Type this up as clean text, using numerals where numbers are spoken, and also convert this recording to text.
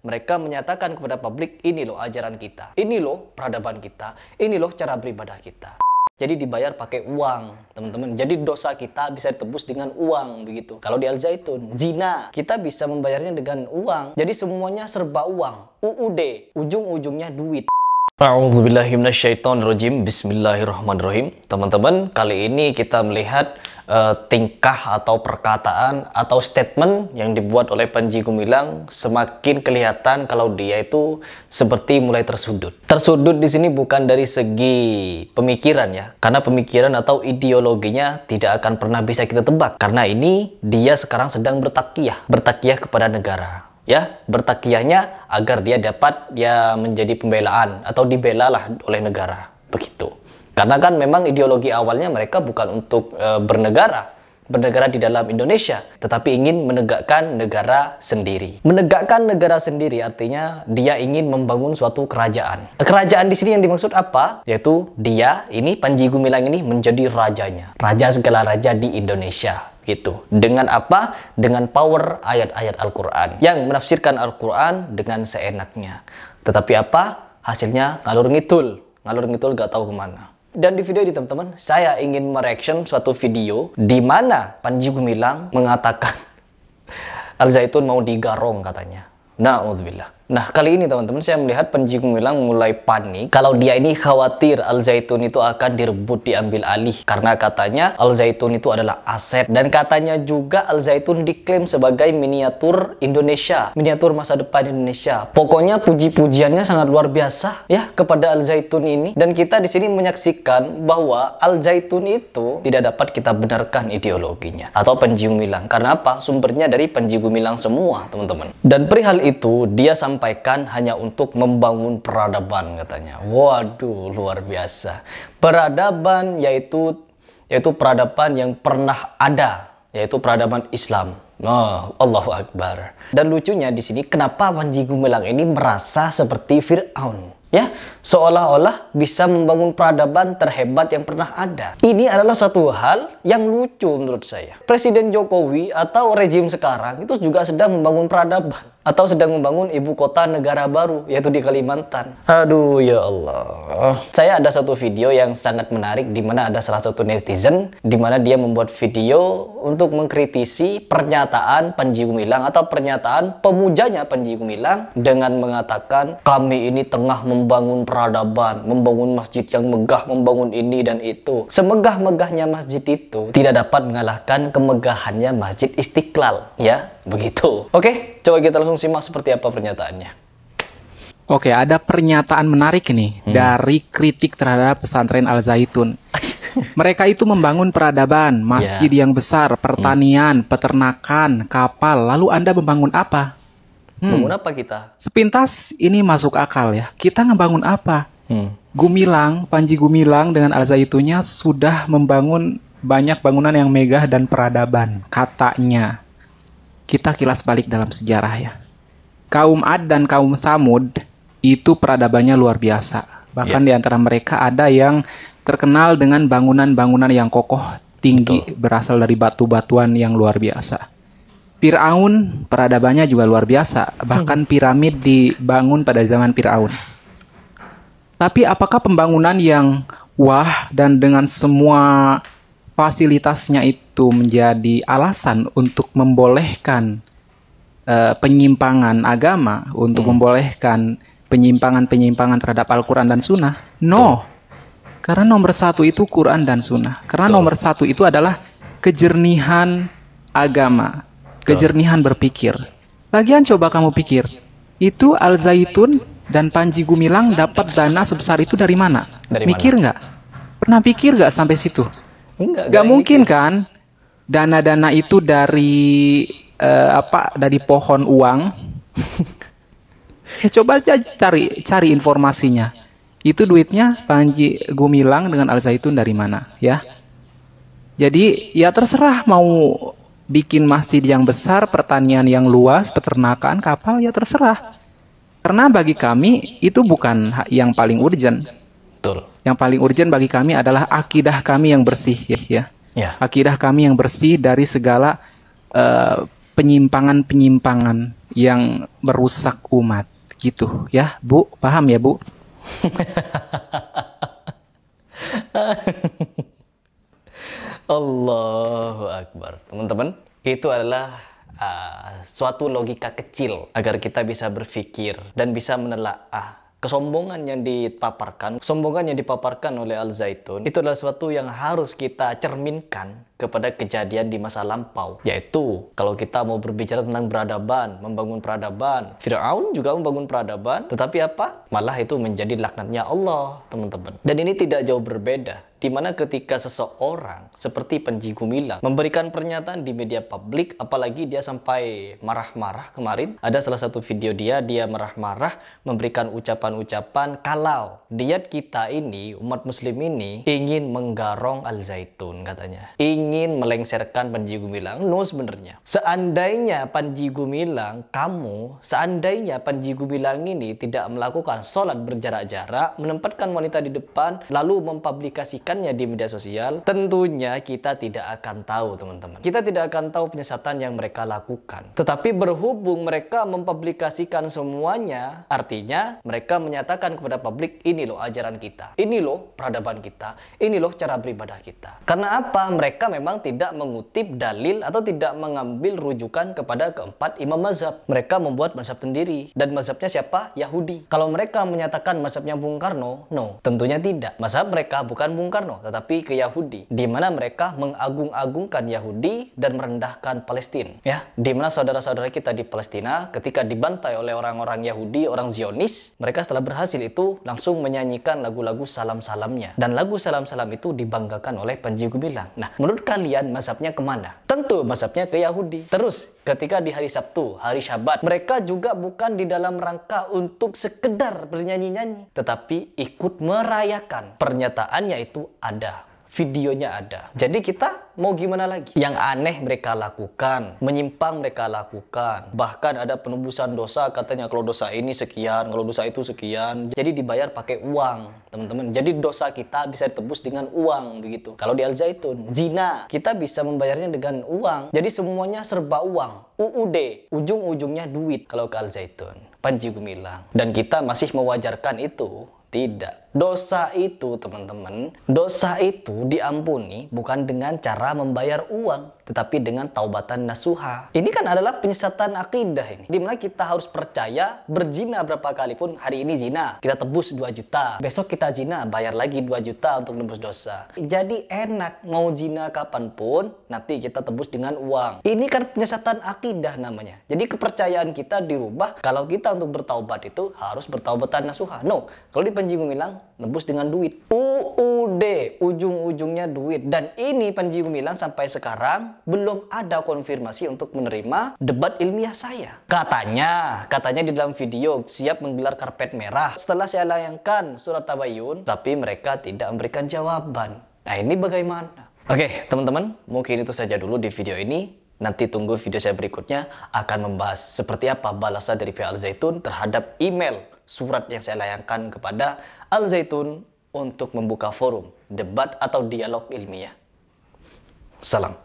Mereka menyatakan kepada publik, ini loh ajaran kita, ini loh peradaban kita, ini loh cara beribadah kita. Jadi dibayar pakai uang, teman-teman. Jadi dosa kita bisa ditebus dengan uang, begitu. Kalau di Al Zaitun, zina, kita bisa membayarnya dengan uang. Jadi semuanya serba uang. UUD, ujung-ujungnya duit. A'udzubillahiminasyaitonirrajim. Bismillahirrahmanirrahim. Teman-teman, kali ini kita melihat tingkah atau perkataan atau statement yang dibuat oleh Panji Gumilang semakin kelihatan kalau dia itu seperti mulai tersudut. Tersudut di sini bukan dari segi pemikiran ya, karena pemikiran atau ideologinya tidak akan pernah bisa kita tebak. Karena ini dia sekarang sedang bertakiyah kepada negara. Ya, bertakiyahnya agar dia dapat menjadi pembelaan atau dibelalah oleh negara, begitu. Karena kan memang ideologi awalnya mereka bukan untuk bernegara di dalam Indonesia, tetapi ingin menegakkan negara sendiri. Menegakkan negara sendiri artinya dia ingin membangun suatu kerajaan. Kerajaan di sini yang dimaksud apa? Yaitu dia ini Panji Gumilang ini menjadi rajanya, raja segala raja di Indonesia. Gitu. Dengan apa? Dengan power ayat-ayat Al-Quran yang menafsirkan Al-Quran dengan seenaknya. Tetapi apa? Hasilnya ngalur ngidul gak tahu kemana. Dan di video ini teman-teman, saya ingin mereaction suatu video di mana Panji Gumilang mengatakan Al Zaitun mau digarong katanya. Na'udzubillah. Nah, kali ini teman-teman saya melihat Panji Gumilang mulai panik kalau dia ini khawatir Al Zaitun itu akan direbut, diambil alih, karena katanya Al Zaitun itu adalah aset, dan katanya juga Al Zaitun diklaim sebagai miniatur Indonesia, miniatur masa depan Indonesia. Pokoknya puji-pujiannya sangat luar biasa ya kepada Al Zaitun ini, dan kita di sini menyaksikan bahwa Al Zaitun itu tidak dapat kita benarkan ideologinya atau Panji Gumilang. Karena apa? Sumbernya dari Panji Gumilang semua, teman-teman. Dan perihal itu dia sampaikan hanya untuk membangun peradaban katanya. Waduh, luar biasa. Peradaban yaitu peradaban yang pernah ada, yaitu peradaban Islam. Oh, Allahu Akbar. Dan lucunya di sini kenapa Panji Gumilang ini merasa seperti Fir'aun? Ya, seolah-olah bisa membangun peradaban terhebat yang pernah ada. Ini adalah satu hal yang lucu menurut saya. Presiden Jokowi atau rejim sekarang itu juga sedang membangun peradaban atau sedang membangun ibu kota negara baru, yaitu di Kalimantan. Aduh ya Allah. Saya ada satu video yang sangat menarik di mana ada salah satu netizen di mana dia membuat video untuk mengkritisi pernyataan Panji Gumilang atau pernyataan pemujanya Panji Gumilang dengan mengatakan kami ini tengah membangun peradaban, membangun masjid yang megah, membangun ini dan itu. Semegah-megahnya masjid itu tidak dapat mengalahkan kemegahannya Masjid Istiqlal, ya, begitu. Oke, coba kita langsung simak seperti apa pernyataannya. Oke, ada pernyataan menarik nih dari kritik terhadap pesantren Al Zaitun. Mereka itu membangun peradaban, masjid yang besar, pertanian, peternakan, kapal. Lalu Anda membangun apa? Bangun apa kita? Sepintas ini masuk akal ya. Kita ngebangun apa? Gumilang, Panji Gumilang dengan Al Zaitunnya sudah membangun banyak bangunan yang megah dan peradaban, katanya. Kita kilas balik dalam sejarah ya. Kaum Ad dan kaum Samud itu peradabannya luar biasa. Bahkan di antara mereka ada yang terkenal dengan bangunan-bangunan yang kokoh, tinggi, berasal dari batu-batuan yang luar biasa. Fir'aun peradabannya juga luar biasa. Bahkan piramid dibangun pada zaman Fir'aun. Tapi apakah pembangunan yang wah dan dengan semua fasilitasnya itu menjadi alasan untuk membolehkan penyimpangan agama, untuk membolehkan penyimpangan-penyimpangan terhadap Al-Quran dan Sunnah? No. Karena nomor satu itu Quran dan Sunnah. Karena nomor satu itu adalah kejernihan agama, kejernihan berpikir. Lagian coba kamu pikir, itu Al Zaitun dan Panji Gumilang dapat dana sebesar itu dari mana? Mikir nggak? Pernah pikir nggak sampai situ? Nggak mungkin kan dana-dana itu dari dari pohon uang. Ya, coba aja cari informasinya. Itu duitnya Panji Gumilang dengan Al Zaitun dari mana ya? Jadi ya terserah mau bikin masjid yang besar, pertanian yang luas, peternakan, kapal, ya terserah. Karena bagi kami itu bukan yang paling urgent. Betul. Yang paling urgent bagi kami adalah akidah kami yang bersih ya. Akidah kami yang bersih dari segala penyimpangan-penyimpangan yang merusak umat gitu ya, Bu. Paham ya, Bu? Allahu Akbar. Teman-teman, itu adalah suatu logika kecil agar kita bisa berpikir dan bisa menelaah kesombongan yang dipaparkan oleh Al Zaitun. Itu adalah sesuatu yang harus kita cerminkan kepada kejadian di masa lampau. Yaitu, kalau kita mau berbicara tentang peradaban, membangun peradaban, Fir'aun juga membangun peradaban, tetapi apa? Malah itu menjadi laknatnya Allah, teman-teman. Dan ini tidak jauh berbeda, di mana ketika seseorang seperti Panji Gumilang memberikan pernyataan di media publik, apalagi dia sampai marah-marah kemarin. Ada salah satu video dia marah-marah memberikan ucapan-ucapan kalau diet kita ini, umat muslim ini, ingin menggarong Al Zaitun katanya. Ingin melengsarkan Panji Gumilang. No, sebenarnya. Seandainya Panji Gumilang ini tidak melakukan sholat berjarak-jarak, menempatkan wanita di depan, lalu mempublikasikannya di media sosial, tentunya kita tidak akan tahu, teman-teman. Kita tidak akan tahu penyesatan yang mereka lakukan. Tetapi berhubung mereka mempublikasikan semuanya, artinya mereka menyatakan kepada publik, ini loh ajaran kita, ini loh peradaban kita, ini loh cara beribadah kita. Karena apa? Mereka memang tidak mengutip dalil atau tidak mengambil rujukan kepada keempat imam mazhab. Mereka membuat mazhab sendiri. Dan mazhabnya siapa? Yahudi. Kalau mereka menyatakan mazhabnya Bung Karno, no, tentunya tidak. Mazhab mereka bukan Bung Karno, tetapi ke Yahudi, di mana mereka mengagung-agungkan Yahudi dan merendahkan Palestina. Ya, di mana saudara-saudara kita di Palestina ketika dibantai oleh orang-orang Yahudi, orang Zionis, mereka setelah berhasil itu langsung menyanyikan lagu-lagu salam-salamnya. Dan lagu salam-salam itu dibanggakan oleh Panji Gumilang. Nah, menurut kalian mazhabnya kemana? Tentu mazhabnya ke Yahudi. Terus ketika di hari Sabtu, hari Syabat, mereka juga bukan di dalam rangka untuk sekedar bernyanyi-nyanyi, tetapi ikut merayakan. Pernyataannya itu ada, videonya ada. Jadi kita mau gimana lagi? Yang aneh mereka lakukan, menyimpang mereka lakukan. Bahkan ada penebusan dosa, katanya kalau dosa ini sekian, kalau dosa itu sekian. Jadi dibayar pakai uang, teman-teman. Jadi dosa kita bisa ditebus dengan uang, begitu. Kalau di Al Zaitun, zina, kita bisa membayarnya dengan uang. Jadi semuanya serba uang. UUD, ujung-ujungnya duit kalau ke Al Zaitun. Panji Gumilang. Dan kita masih mewajarkan itu. Tidak. Dosa itu, teman-teman, dosa itu diampuni bukan dengan cara membayar uang, tetapi dengan taubatan nasuha. Ini kan adalah penyesatan akidah ini. Dimana kita harus percaya, berzina berapa kali pun, hari ini zina, kita tebus 2 juta. Besok kita zina, bayar lagi 2 juta untuk nebus dosa. Jadi enak, mau zina kapanpun, nanti kita tebus dengan uang. Ini kan penyesatan akidah namanya. Jadi kepercayaan kita dirubah, kalau kita untuk bertaubat itu harus bertaubatan nasuha. No, kalau di Panji Gumilang, nebus dengan duit. UUD, ujung-ujungnya duit. Dan ini Panji Gumilang sampai sekarang belum ada konfirmasi untuk menerima debat ilmiah saya. Katanya di dalam video siap menggelar karpet merah. Setelah saya layangkan surat tabayun, tapi mereka tidak memberikan jawaban. Nah, ini bagaimana? Oke, teman-teman, mungkin itu saja dulu di video ini. Nanti tunggu video saya berikutnya akan membahas seperti apa balasan dari pihak Al Zaitun terhadap email surat yang saya layangkan kepada Al Zaitun untuk membuka forum debat atau dialog ilmiah. Salam.